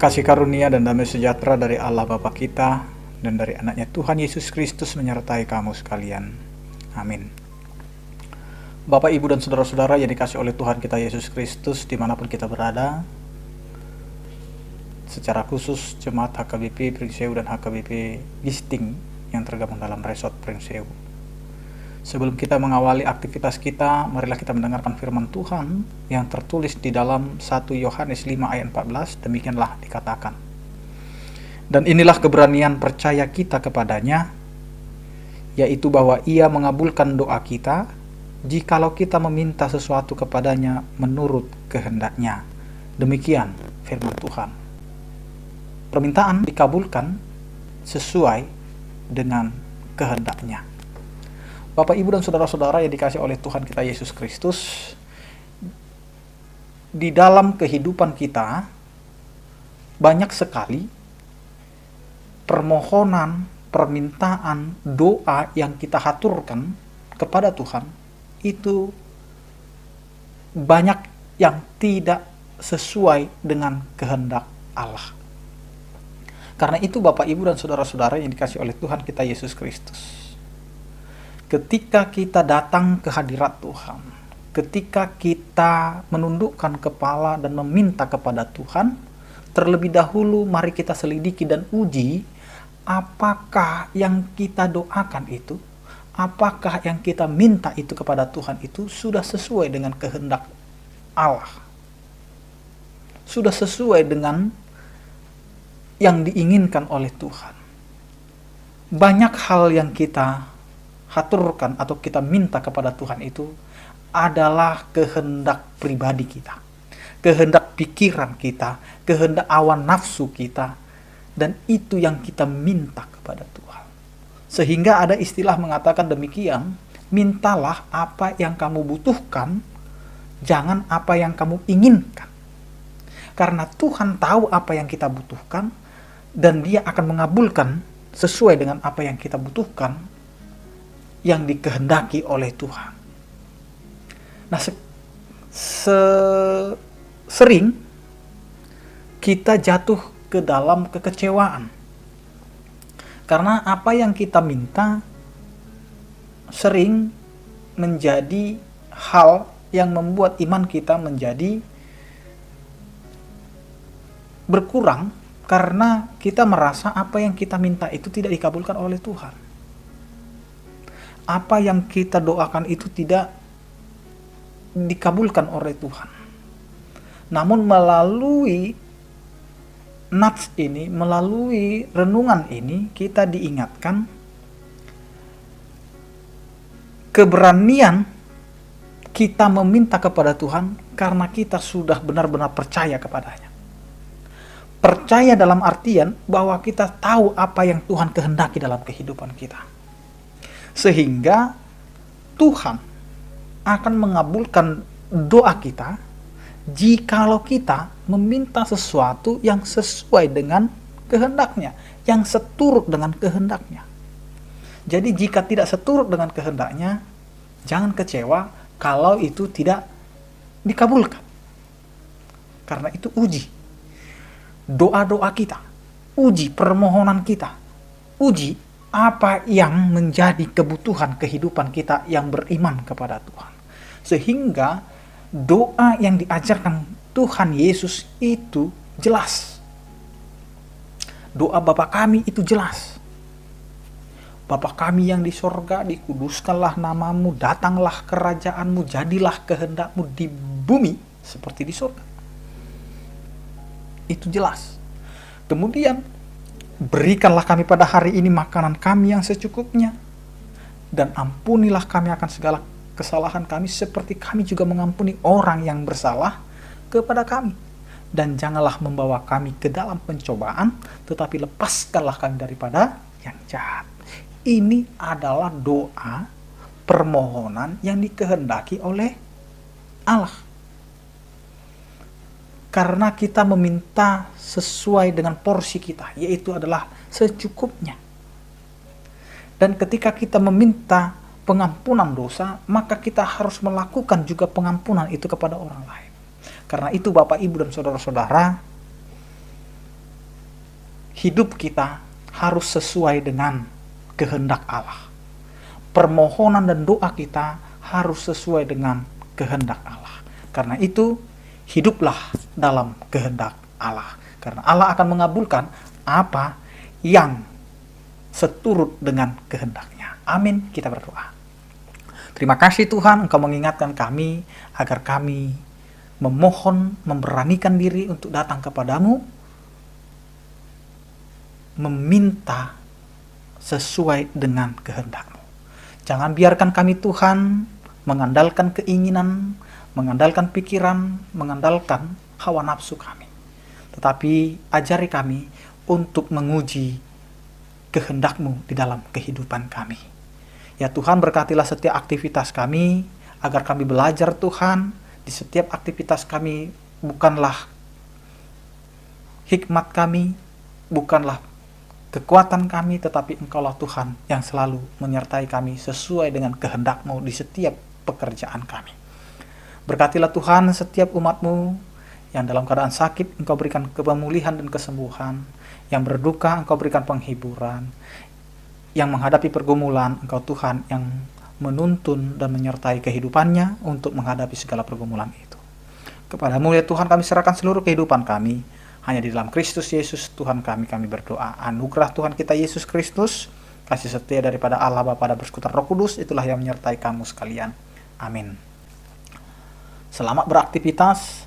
Kasih karunia dan damai sejahtera dari Allah Bapa kita dan dari anaknya Tuhan Yesus Kristus menyertai kamu sekalian. Amin. Bapak, Ibu, dan saudara-saudara yang dikasih oleh Tuhan kita Yesus Kristus dimanapun kita berada, secara khusus Jemaat HKBP Pringseu dan HKBP Gisting yang tergabung dalam Resort Pringseu. Sebelum kita mengawali aktivitas kita, marilah kita mendengarkan firman Tuhan yang tertulis di dalam 1 Yohanes 5 ayat 14. Demikianlah dikatakan. Dan inilah keberanian percaya kita kepadanya, yaitu bahwa Ia mengabulkan doa kita, jikalau kita meminta sesuatu kepadanya menurut kehendak-Nya. Demikian firman Tuhan. Permintaan dikabulkan sesuai dengan kehendak-Nya. Bapak, Ibu, dan saudara-saudara yang dikasih oleh Tuhan kita Yesus Kristus, di dalam kehidupan kita banyak sekali permohonan, permintaan, doa yang kita haturkan kepada Tuhan itu banyak yang tidak sesuai dengan kehendak Allah. Karena itu Bapak, Ibu, dan saudara-saudara yang dikasih oleh Tuhan kita Yesus Kristus, ketika kita datang ke hadirat Tuhan, ketika kita menundukkan kepala dan meminta kepada Tuhan, terlebih dahulu mari kita selidiki dan uji apakah yang kita doakan itu, apakah yang kita minta itu kepada Tuhan itu sudah sesuai dengan kehendak Allah, sudah sesuai dengan yang diinginkan oleh Tuhan. Banyak hal yang kita haturkan atau kita minta kepada Tuhan itu adalah kehendak pribadi kita, kehendak pikiran kita, kehendak awan nafsu kita, dan itu yang kita minta kepada Tuhan. Sehingga ada istilah mengatakan demikian, mintalah apa yang kamu butuhkan, jangan apa yang kamu inginkan. Karena Tuhan tahu apa yang kita butuhkan, dan Dia akan mengabulkan sesuai dengan apa yang kita butuhkan, yang dikehendaki oleh Tuhan. Nah, sering kita jatuh ke dalam kekecewaan karena apa yang kita minta sering menjadi hal yang membuat iman kita menjadi berkurang karena kita merasa apa yang kita minta itu tidak dikabulkan oleh Tuhan. Apa yang kita doakan itu tidak dikabulkan oleh Tuhan. Namun melalui nats ini, melalui renungan ini, kita diingatkan keberanian kita meminta kepada Tuhan karena kita sudah benar-benar percaya kepadanya. Percaya dalam artian bahwa kita tahu apa yang Tuhan kehendaki dalam kehidupan kita. Sehingga Tuhan akan mengabulkan doa kita jikalau kita meminta sesuatu yang sesuai dengan kehendaknya, yang seturut dengan kehendaknya. Jadi jika tidak seturut dengan kehendaknya, jangan kecewa kalau itu tidak dikabulkan. Karena itu uji doa-doa kita, uji permohonan kita, uji apa yang menjadi kebutuhan kehidupan kita yang beriman kepada Tuhan. Sehingga doa yang diajarkan Tuhan Yesus itu jelas. Doa Bapa kami itu jelas. Bapa kami yang di sorga, dikuduskanlah namamu, datanglah kerajaanmu, jadilah kehendakmu di bumi seperti di sorga. Itu jelas. Kemudian berikanlah kami pada hari ini makanan kami yang secukupnya, dan ampunilah kami akan segala kesalahan kami seperti kami juga mengampuni orang yang bersalah kepada kami. Dan janganlah membawa kami ke dalam pencobaan, tetapi lepaskanlah kami daripada yang jahat. Ini adalah doa permohonan yang dikehendaki oleh Allah. Karena kita meminta sesuai dengan porsi kita, yaitu adalah secukupnya. Dan ketika kita meminta pengampunan dosa, maka kita harus melakukan juga pengampunan itu kepada orang lain. Karena itu Bapak, Ibu, dan saudara-saudara, hidup kita harus sesuai dengan kehendak Allah. Permohonan dan doa kita harus sesuai dengan kehendak Allah. Karena itu, hiduplah dalam kehendak Allah. Karena Allah akan mengabulkan apa yang seturut dengan kehendaknya. Amin. Kita berdoa. Terima kasih Tuhan, Engkau mengingatkan kami agar kami memohon, memberanikan diri untuk datang kepadamu, meminta sesuai dengan kehendak-Mu. Jangan biarkan kami Tuhan mengandalkan keinginan, mengandalkan pikiran, mengandalkan hawa nafsu kami. Tetapi ajari kami untuk menguji kehendak-Mu di dalam kehidupan kami. Ya Tuhan, berkatilah setiap aktivitas kami, agar kami belajar Tuhan, di setiap aktivitas kami bukanlah hikmat kami, bukanlah kekuatan kami, tetapi Engkaulah Tuhan yang selalu menyertai kami sesuai dengan kehendak-Mu di setiap pekerjaan kami. Berkatilah Tuhan setiap umat-Mu yang dalam keadaan sakit, Engkau berikan pemulihan dan kesembuhan, yang berduka Engkau berikan penghiburan, yang menghadapi pergumulan Engkau Tuhan yang menuntun dan menyertai kehidupannya untuk menghadapi segala pergumulan itu. Kepadamu ya Tuhan kami serahkan seluruh kehidupan kami, hanya di dalam Kristus Yesus Tuhan kami berdoa. Anugerah Tuhan kita Yesus Kristus, kasih setia daripada Allah Bapa dan Persekutuan Roh Kudus, itulah yang menyertai kamu sekalian. Amin. Selamat beraktivitas,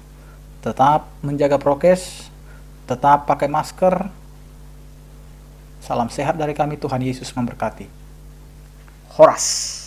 tetap menjaga prokes, tetap pakai masker. Salam sehat dari kami, Tuhan Yesus memberkati. Horas.